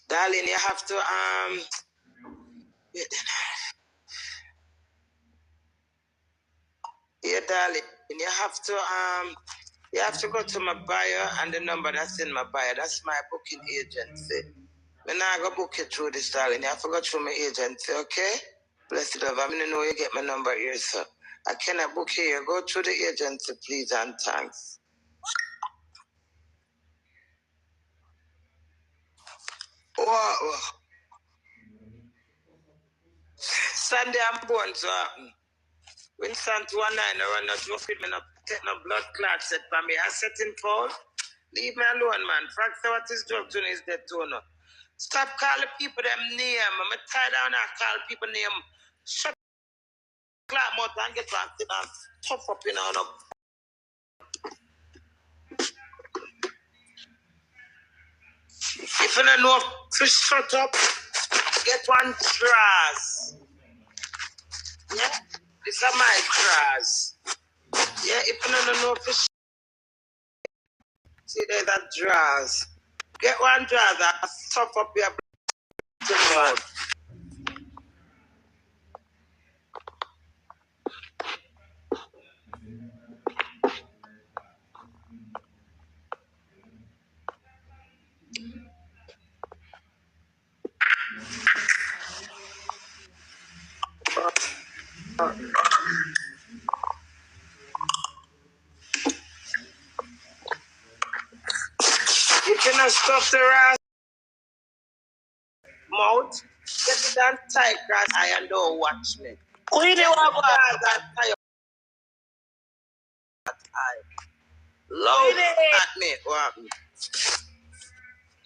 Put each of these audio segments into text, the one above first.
Darling, you have to yeah, darling, you have to go to my bio and the number that's in my bio. That's my booking agency. When I go book you through this, darling, you have to go through my agency, okay? Blessed love, I'm gonna know you get my number here, sir. I cannot book here. Go through the agency, please, and thanks. Wow. Sunday I'm born, so when Santa 19 I run not to feed me, no take no blood clot set for me. I set in cold. Leave me alone, man. Fracture what is drug to is dead to no. Stop calling people them name. I'm tired down and call people name. Shut clock mouth and get back to that. Tough up, you know. If you don't know to shut up, get one trash. Yeah? These are my trash. Yeah, if you don't know to see there's a drawers. Get one drawer that stuff up your mouth. You cannot stop the rat mouth. Get it down tight, grass eye and don't watch me. Queenie, what eye. Loud at me. What?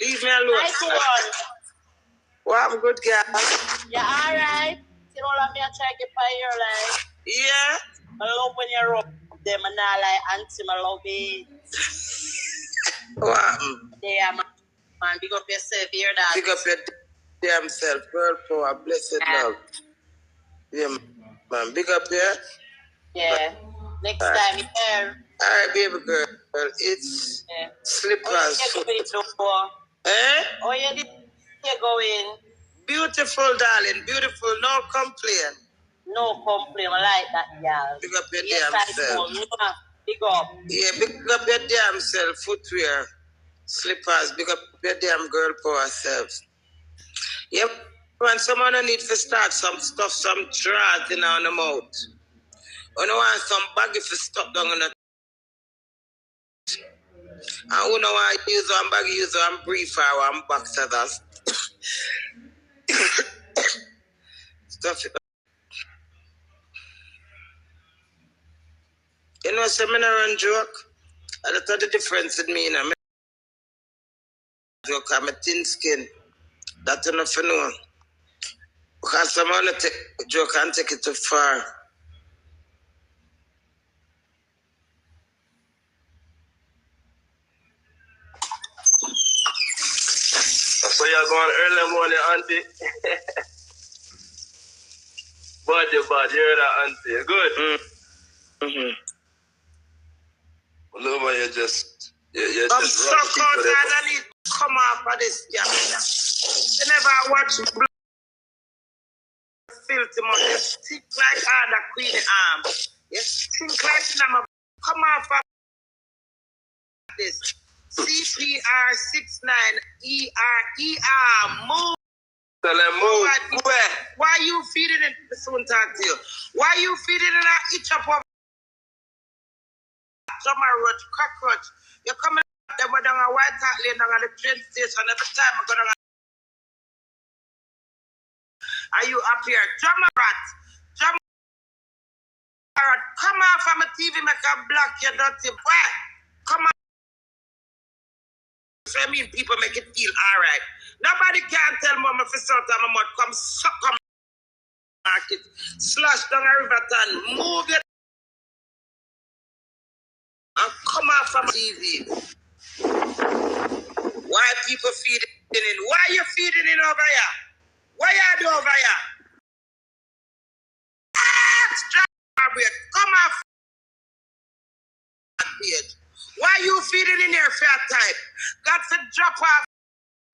Leave me alone. Nice one. What, good girl? Yeah, alright. You know, let me try to get by your life. Yeah. I love when you rub them and I like auntie, I love it. What? Yeah, man. Big up yourself, hear that? Big up your damn self, girl, power, blessed love. Yeah, man. Big up here. Yeah. Next time, here. Alright, baby girl. It's slippers. Eh? Oh, yeah, you going? Beautiful, darling. Beautiful. No complaint. No complaint. I like that, yeah. Big up your damn self. Big up. Yeah, big up your damn self. Footwear. Slippers. Big up your damn girl power self. Yep. When someone need to start some stuff, some drought in on the mouth. When you want some baggy for stop down on the and who know I use one baggy use one brief or one boxer that's stuff it. You know, seminar and joke. And that's the difference in me, you know. Joke, I'm a thin skin. That's enough to know. Because someone take a joke and take it too far. So you're going early morning, auntie? Bad, you heard that, auntie. Good. Mm-hmm. Look, you just I'm so cold and I need to come off of this camera. You never watch filthy money. You stink like the Queenie arm. You stink like number. Come off of this. CPR 69ER. Move. Tell them move. Why you feeding it? Soon talk to you. Why you feeding it at each up of roach, cockroach? You're coming up there with a white hat lane down at the train station every time I go down. Are you up here? Drummer rat. Come on from a TV, make a block your dirty boy. Come on. So I mean people make it feel alright. Nobody can tell mama for some time I'm come suck on market. Slush down a river town. Move it. And come out from TV. Why people feeding in? Why you feeding in over here? Why you do over here? Come off page. Why you feeding in here for a type? Got to drop off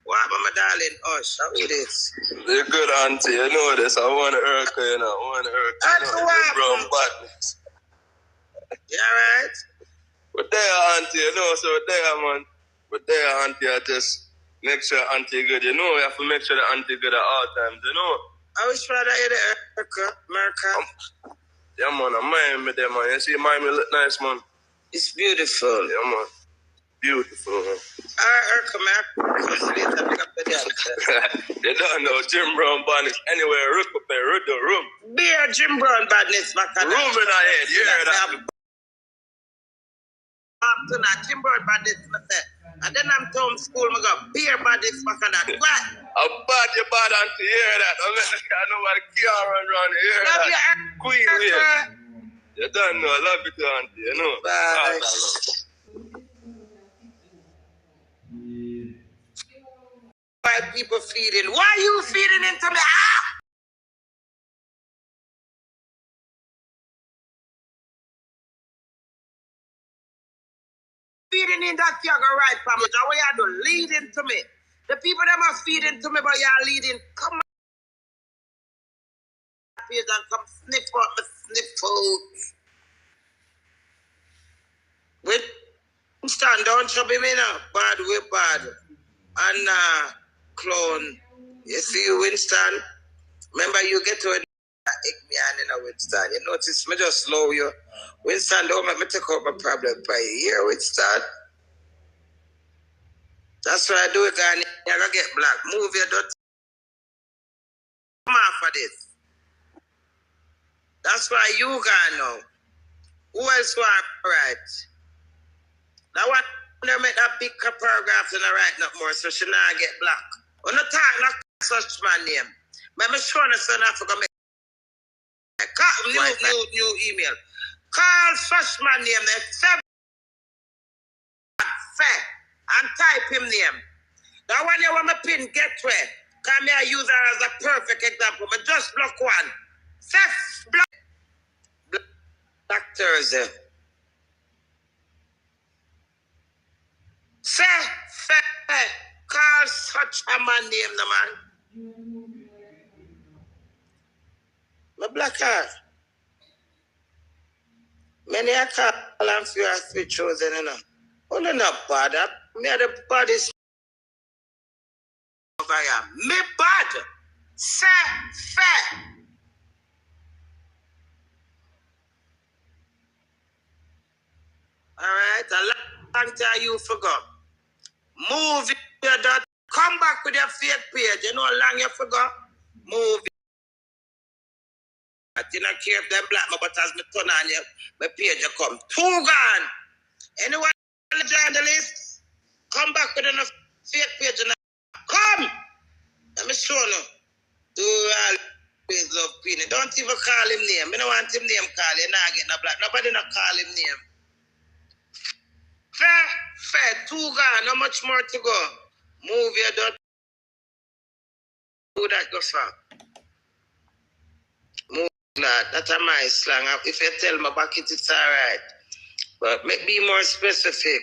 What about my darling Hush? How it is? You're good, auntie. You know this. I want to hurt you, you know. I want to hurt you. That's what? Brown badness. You alright? But there, auntie, you know, so there, man. But there, auntie, I just make sure auntie good. You know, you have to make sure the auntie good at all times, you know. I wish rather you the America. Yeah, man, I mind me there, man. You see, Miami look nice, man. It's beautiful. Yeah, man. Beautiful, man. You don't know Jim Brown badness anywhere. Rook up there, rook the room. Beer Jim Brown badness, Room in our head, you hear that? After that, Jim Brown badness, and then I'm to school, I go beer badness, what? I'm bad, you bad, auntie, you hear that? I know what can't run around, you hear love that? You, Queenie, you don't know, I love you too, auntie, you know. Bye. Why people feeding? Why are you feeding into me? Feeding in that you go right, Pam. That's why you do lead into me. The people that are feeding to me, but you're leading. Come on. And come sniff out the sniff out. Wait. Stand down, chubby me now. Bad way bad. And clone. You see you, Winston? Remember you get to a Winston. You notice me just slow you. Winston, don't make me take up a problem by here, Winston. That's why I do it, and you're gonna get black. Move your dot. Come on for this. That's why you gonna know. Who else want to write? Now what they make that big paragraph and I write not more, so she not get black. On the time, not such my name. But I'm sure the son I forgot me. New email. Call such my name, the 7 and type him name. That one you want my pin get where. Come here, use her as a perfect example. But just block one. Black Thursday. Call such a man name, the man. My black heart. Many a call and few are three chosen, you know. Only not bad. Me are the baddest. Me bad. Fair. Alright, a long time you forgot. Move your dot. Come back with your fake page. You know how long you forgot? Move it. I didn't care if them black, but as me turn on you, my page you come. 2 gone. Anyone join the list? Come back with enough fake page. Come! Let me show you. Do all page of Queenie. Don't even call him name. I don't want him name call. You're not getting a black. Nobody not call him name. Fair. 2 gone. How much more to go? Move your dot. Do that go far. Move that. That's my slang. If you tell me back it's alright. But be more specific.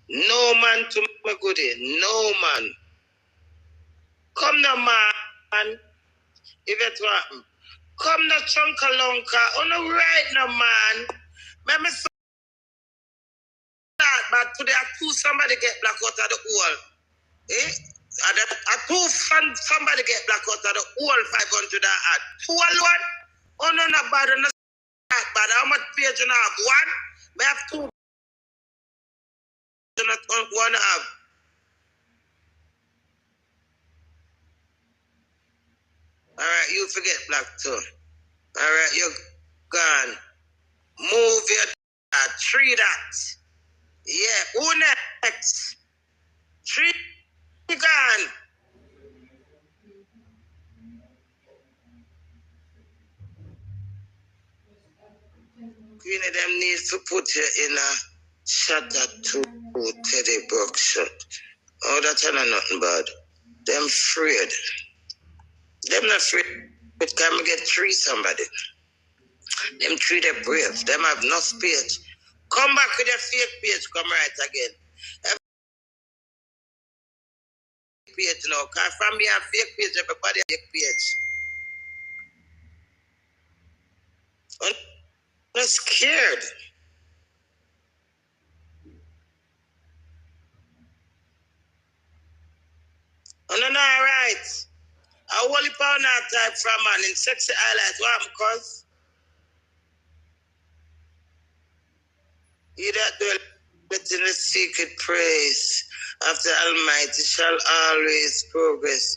No man to me goodie. No man. Come now, man. If it want. Come now, chunka lunka. On the right now, man. Let me say that, but today I two somebody get black out of the hole. Somebody get black out of the whole 500 I had. 2 alone? Oh, no, not bad. Not bad. How much page you have? 1? I have 2. Not 1 have. Alright, you forget black too. Alright, you're gone. Move your 3 dots. Yeah, who next? 3 gone. Queenie, them needs to put you in a shutter to Teddy Brook shut. Oh, that's nothing bad. Them afraid. Them not afraid. But can we get 3 somebody? Them 3 they brave. Them have no page. Come back with your fake page. Come right again. page now. Because from me a fake page, everybody a fake page. I'm scared. Oh, no, all right. I only found that type from man in sexy highlights. What happened, cuz? He that dwelleth in the secret praise of the Almighty shall always progress.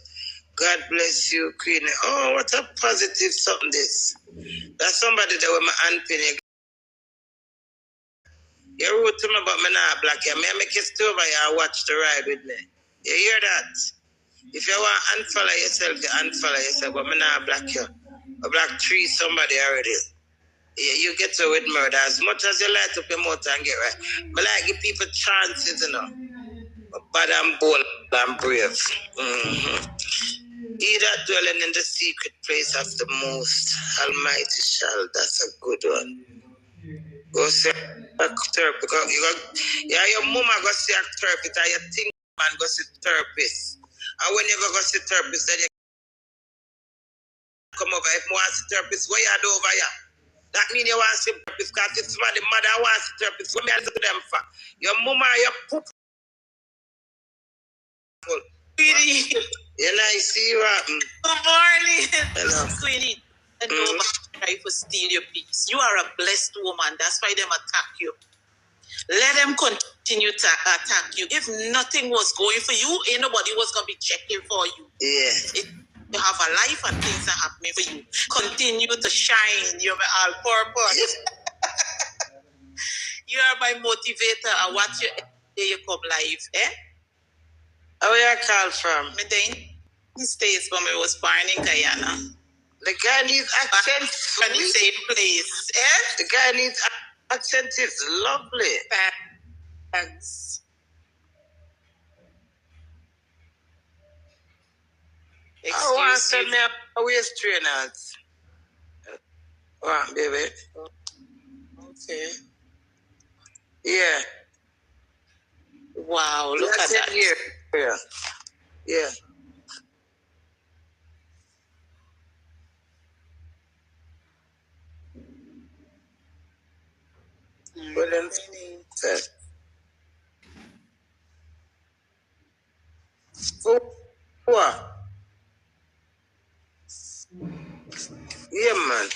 God bless you, Queenie. Oh, what a positive something this. That's somebody that with my handpin. You wrote to me about me not black. May I make you stay over here and watch the ride with me? You hear that? If you want to unfollow yourself, you unfollow yourself, but me not black you. I black three somebody already. Yeah, you get to with murder as much as you light up your mouth and get right. But like give people chances, you know. But I'm bold, I'm brave. He that dwelling in the secret place of the Most Almighty shall. That's a good one. Go see a therapist. Yeah, your mama go see a therapist, and you think man go see therapist. And when you go see therapist, then you come over. If you want to see therapist, what you do over here? That means you want to see therapist because it's my the mother wants to see therapist. What me answer to them for? Your mama, your poop. Queenie. You know, I see you happen. Good morning. Hello. Queenie. And nobody try to steal your peace. You are a blessed woman. That's why them attack you. Let them continue to attack you. If nothing was going for you, ain't nobody was going to be checking for you. Yeah. You have a life and things are happening for you. Continue to shine. You're my all-purpose. You are my motivator. I watch you every day you come live. Eh? Where you call from? In States when we was born in Guyana. The Guyanese accent from the same place. Eh? The Guyanese accent is lovely. Thanks. I want to send me a waist trainers. What, baby? Okay. Yeah. Wow, look at that. Here. Yeah. Yeah. Well, then, what? Yeah, man.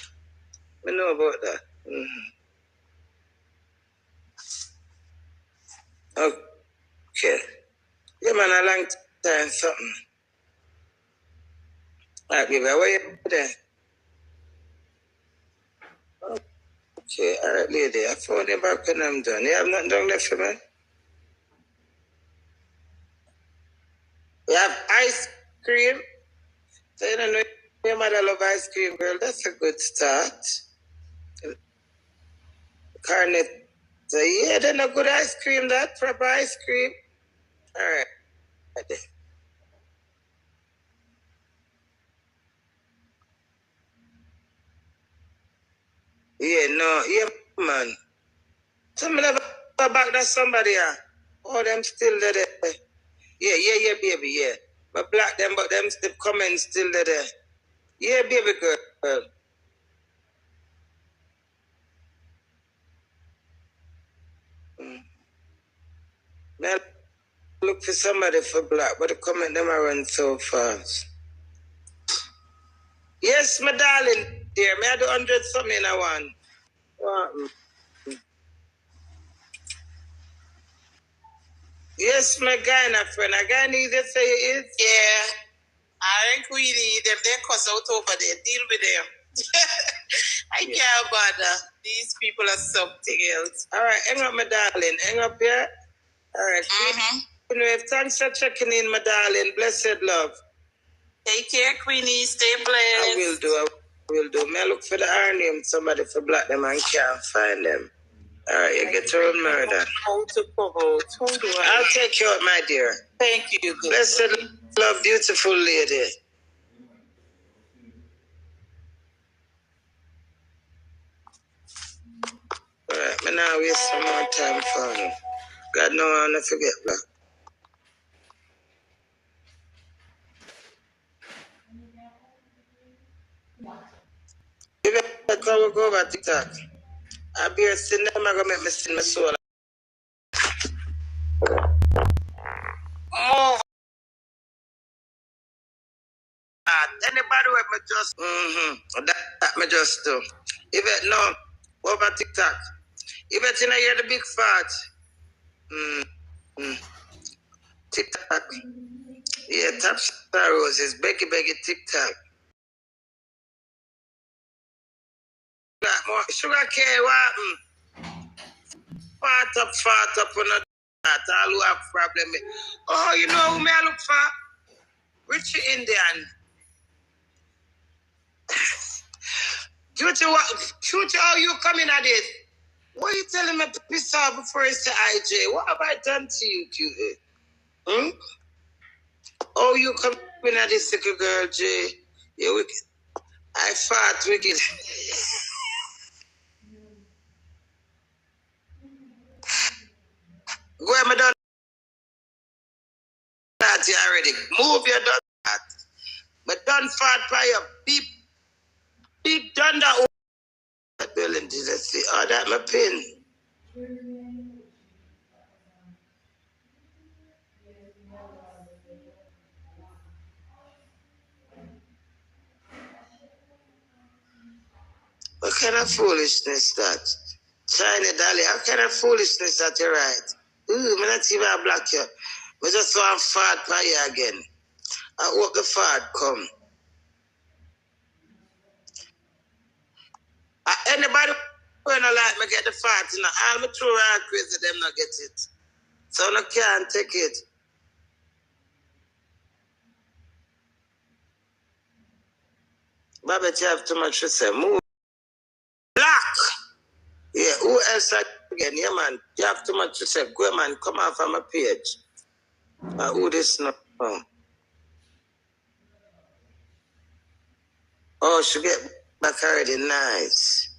I know about that. Okay. Yeah, man, a long time, something. All right, baby, where you there? Okay, all right, lady. I phone you back when I'm done. You have nothing done left for me? You have ice cream? So you don't know your mother love ice cream, girl. That's a good start. Carnet. So yeah, then a good ice cream, that proper ice cream. All right. Yeah, no, yeah, man. Some never back that somebody. Oh, them still there. Yeah, baby, yeah. But black them, but them still coming still there. Yeah, baby girl. Now look for somebody for black, but the comment them I run so fast. Yes, my darling, dear. May I do 100 something I want? What? Yes, my guy, my friend. A guy need to say it is. Yeah. I ain't Queenie. Them they cuss out over there. Deal with them. I can't bother. These people are something else. All right, hang up, my darling. Hang up here. All right. Anyway, thanks for checking in, my darling. Blessed love. Take care, Queenie. Stay blessed. I will do. May I look for the R name, somebody for black them and can't find them. All right, you get your own murder. How to promote? How do I? I'll take you out, my dear. Thank you. Good. Blessed love, beautiful lady. All right, me now waste some more time for you. God know I'll not forget black. If I can go over TikTok, I'll be a sin, I'm going to make me sin my soul. Move. Anybody with me just, that me just do. If it no, over TikTok. If it's in a hear the big fat, TikTok. Yeah, top star roses, Becky TikTok. Sugar cane, what? Fat up on that. All who have problem. Oh, you know who me I look for? Rich Indian. Future, how you coming at this? What are you telling me to piss off before you say IJ? What have I done to you, cutie? Oh, you coming at this sick girl, Jay? You wicked. I fought wicked. Go ahead, me done that already. Move your done that. But done fought by your big thunder. That building, Jesus. See, oh, that my pin. What kind of foolishness that? China Dolly, how kind of foolishness that you right? Ooh, me not even black you. Me just want fart by you again. I hope the fart come. Anybody who don't like me get the fart, you know, all my true hard crazy, them not get it. So I can't take it. Bobby, you have too much to say. Move. Black! Yeah, who else again? Yeah, man. You have too much to say. Go, man. Come off of my page. Who this now? Oh, she get back already. Nice.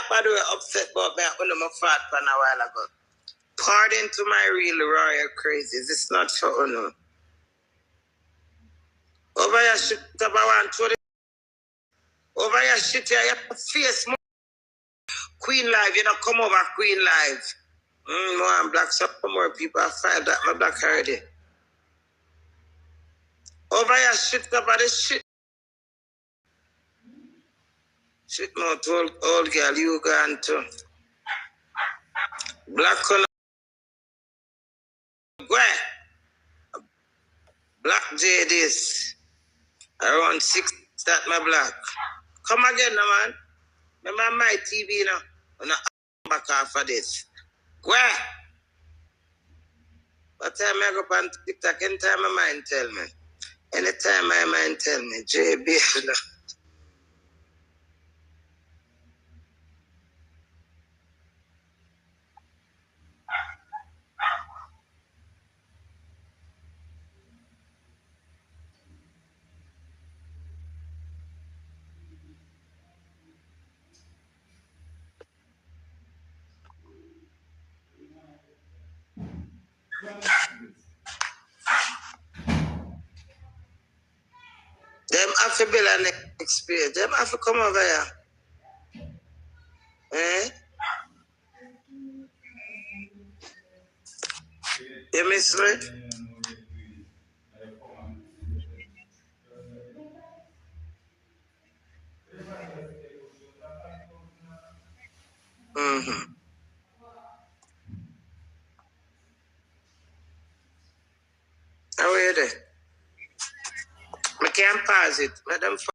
By the way, upset about me when I'm fat for a while ago. Pardon to my real royal crazies. It's not for honor. Over your shit, over your shit, you have to face more. Queen Live, you know, come over Queen Live. More and black, so more people have filed that my black already. Over your shit, about the shit. Shit, no, old girl, you gone to. Black color. Where? Black J this. Around 6, that my black. Come again, no, man. Remember my TV now. I'm not back off of this. Where? What time I go on TikTok? Anytime my mind tell me. Anytime my mind tell me. JB. Them have to build an experience. Them have to come over here. Eh? You miss me? How are you there? I can't pause it. Madam.